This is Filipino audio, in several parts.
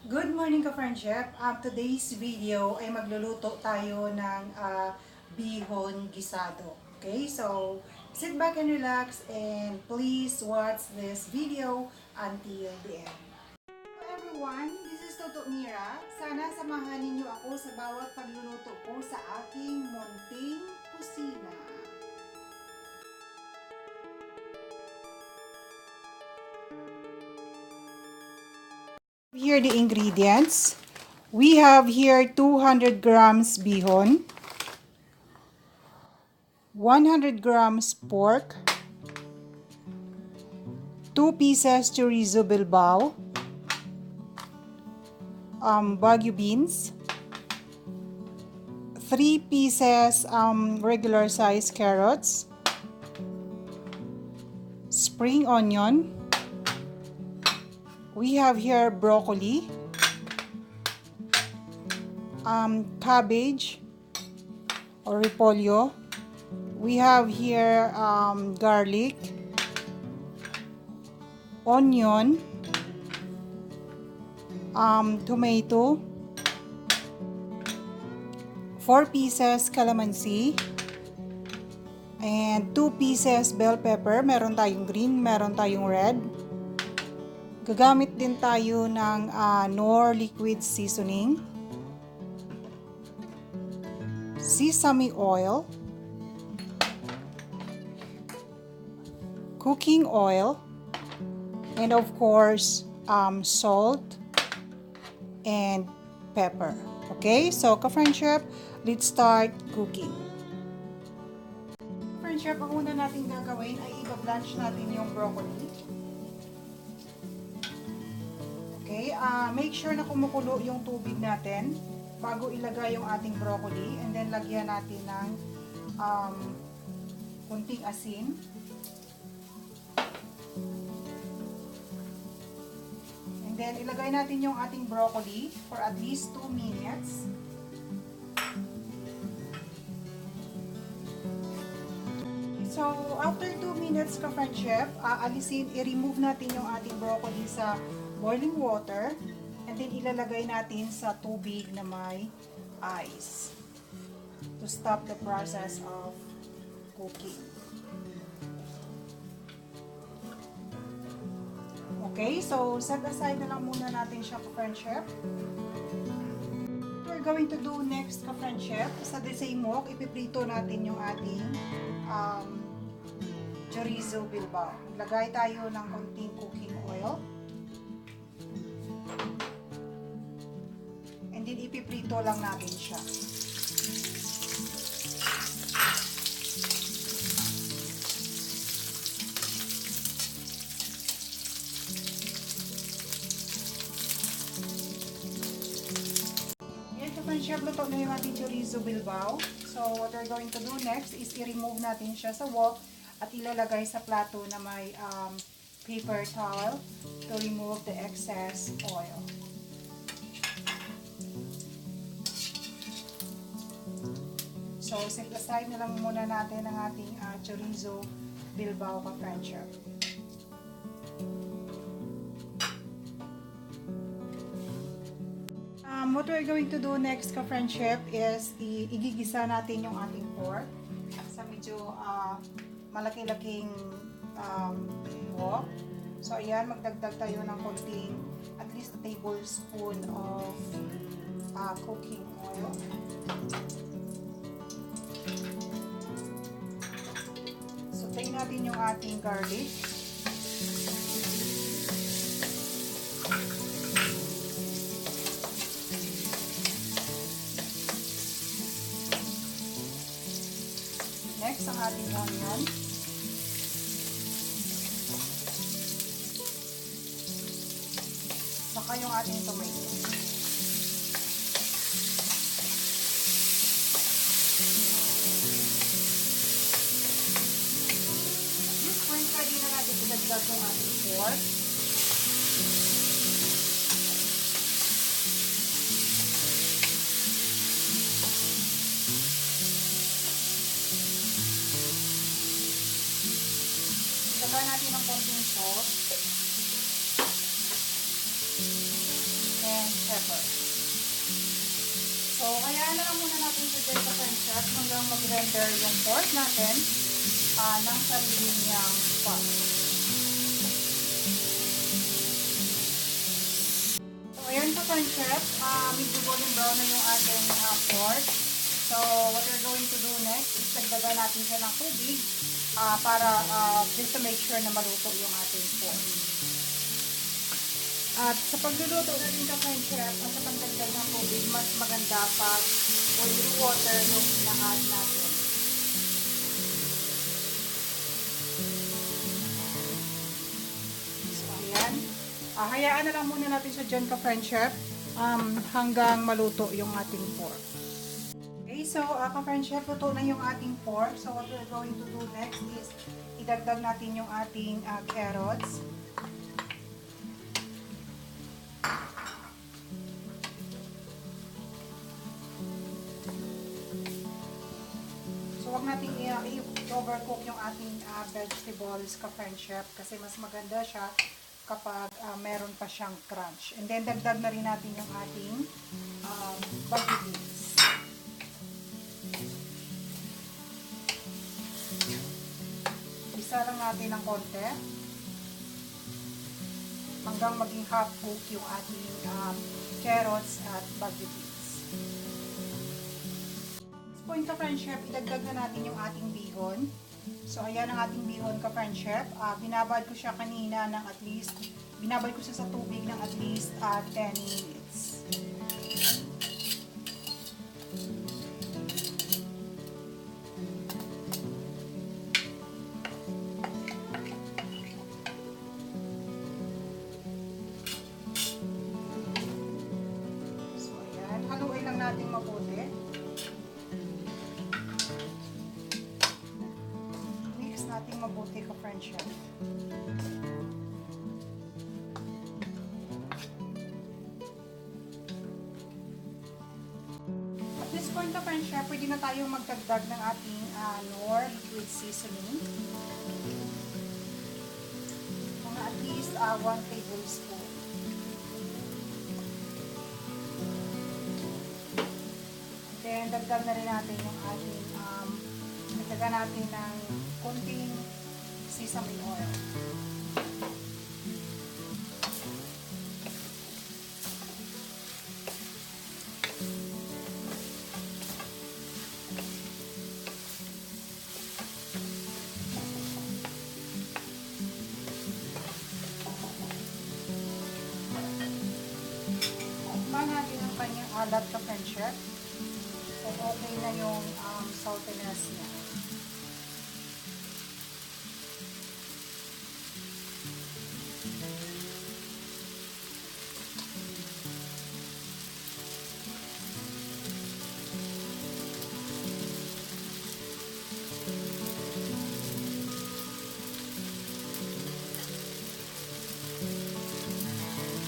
Good morning ka-friendship. Today's video ay magluluto tayo ng bihon guisado. Okay, so sit back and relax and please watch this video until the end. Hello everyone, this is Toto Mira. Sana samahan ninyo ako sa bawat pagluluto ko sa aking munting kusina. Here the ingredients. We have here 200 grams bihon, 100 grams pork, 2 pieces chorizo bilbao, baguio beans, 3 pieces regular size carrots, spring onion. We have here broccoli, cabbage or repolyo. We have here garlic, onion, tomato, 4 pieces calamansi, and 2 pieces bell pepper. Meron tayong green, meron tayong red. Gagamit din tayo ng knorr liquid seasoning, sesame oil, cooking oil, and of course, salt and pepper. Okay, so ka-friendship, let's start cooking. Friendship, ang una natin gagawin ay i-blanch natin yung broccoli. Okay, make sure na kumukulo yung tubig natin bago ilagay yung ating broccoli, and then lagyan natin ng kunting asin. And then ilagay natin yung ating broccoli for at least 2 minutes. So, after 2 minutes ka-friendship, i-remove natin yung ating broccoli sa boiling water, and then ilalagay natin sa tubig na may ice to stop the process of cooking. Okay, so set aside na lang muna natin siya ka-friendship. What we're going to do next ka-friendship, sa the same wok, ipiprito natin yung ating chorizo bilbao. Lagay tayo ng konting cooking oil. And then ipiprito lang natin siya. Yan, ka-friendship, luto na yung ating chorizo bilbao. So, what we're going to do next is i-remove natin siya sa wok at ilalagay sa plato na may paper towel to remove the excess oil. So, set aside na lang muna natin ang ating chorizo bilbao ka-friendship. What we're going to do next ka-friendship is igigisa natin yung ating pork sa medyo malaki-laking wok. So, ayan, magdagdag tayo ng konting, at least a tablespoon of cooking oil. Sautay natin yung ating garlic. Next, ang ating onion. Saka yung ating tomato. This point, pwede na natin idagdag yung ating pork. Saka natin ng konting salt. And na lang muna natin sa dyan sa French chef hanggang mag-render yung pork natin ng sarili niyang pot. So, ayan sa French chef, medyo golden brown na yung ating pork. So, what we're going to do next is dagdagan natin siya ng tubig para just to make sure na maluto yung ating pork. At sa pagluluto natin sa French chef, at sa pagdagdag ng tubig, mas maganda pag oily water yung na-add natin. So, ayan. Hayaan na lang muna natin siya dyan ka French chef hanggang maluto yung ating pork. Okay, so ka-French chef, luto na yung ating pork. So what we're going to do next is idagdag natin yung ating carrots. So wag natin i-overcook yung ating vegetables ka-French chef kasi mas maganda siya kapag meron pa siyang crunch. And then dagdag na rin natin yung ating baguio beans. Isa lang natin ng konti hanggang maging half cook yung ating carrots at baguio beans. At point ka French chef, idagdag na natin yung ating bihon. So ayan ang ating bihon ka French chef. Binabad ko siya kanina ng at least, binabad ko siya sa tubig ng at least 10 minutes. Haluin lang natin mabuti. Mix natin mabuti ka French chef. At this point ka French chef, pwede na tayong magdagdag ng ating knorr with seasoning. Mga at least 1 tablespoon. Then, dagdag na rin natin yung ating, dagdagan natin ng konting sesame oil. Tikman natin ang kanyang alat ka French chef. Okay na yung saltiness niya.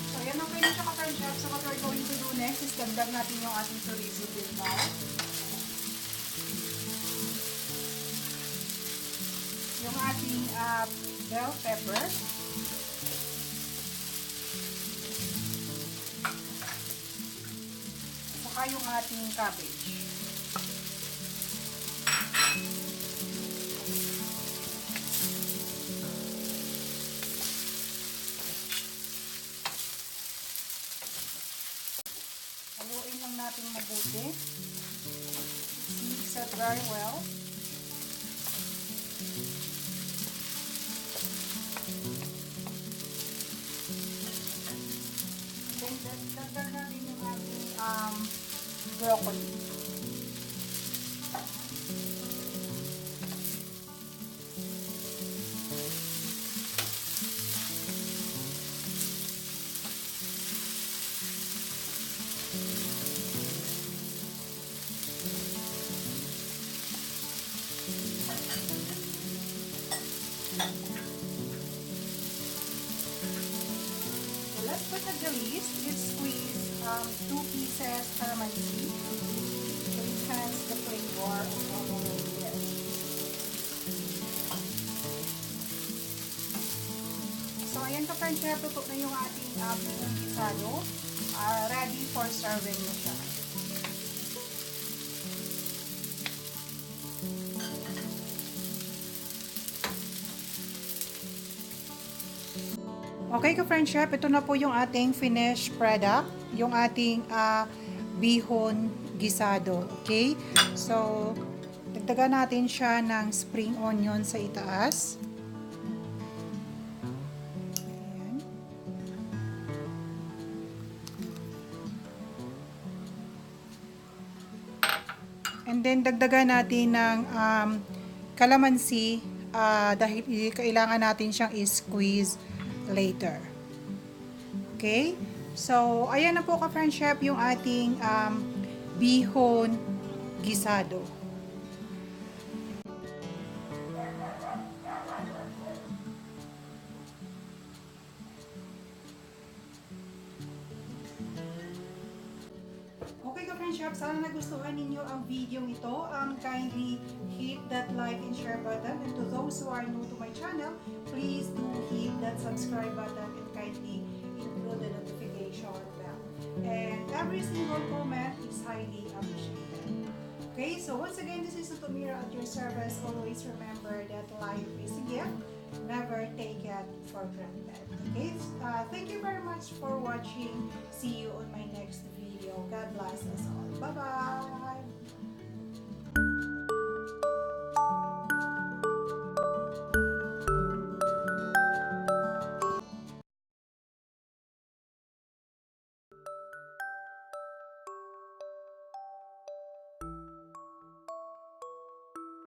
So, yan okay na siya ka-French chef. So, what we're going to do next is dagdag natin yung ating chorizo bilbao. Yung ating bell pepper. Saka yung ating cabbage. Haluin lang natin mabuti. Mix it very well. Dagdag natin yung ating broccoli. Last but not the least is squeeze 2 pieces calamansi to enhance the flavor of our dish. So ayan ka French chef, tutok na yung ating Bihon Guisado. Ready for serving na siya. Okay ka-friend chef, ito na po yung ating finished product, yung ating bihon gisado. Okay? So, dagdagan natin siya ng spring onion sa itaas. Ayan. And then, dagdagan natin ng calamansi dahil kailangan natin siyang i-squeeze later. Okay? So, ayan na po ka-friend chef yung ating bihon gisado. Okay ka-friend chef, sana nagustuhan ninyo ang video ito. Kindly hit that like and share button. And to those who are new to my channel, please do hit that subscribe button and kindly include the notification bell. And every single comment is highly appreciated. Okay, so once again, this is Sutomira at your service. Always remember that life is a gift. Never take it for granted. Okay, thank you very much for watching. See you on my next video. God bless us all. Bye-bye.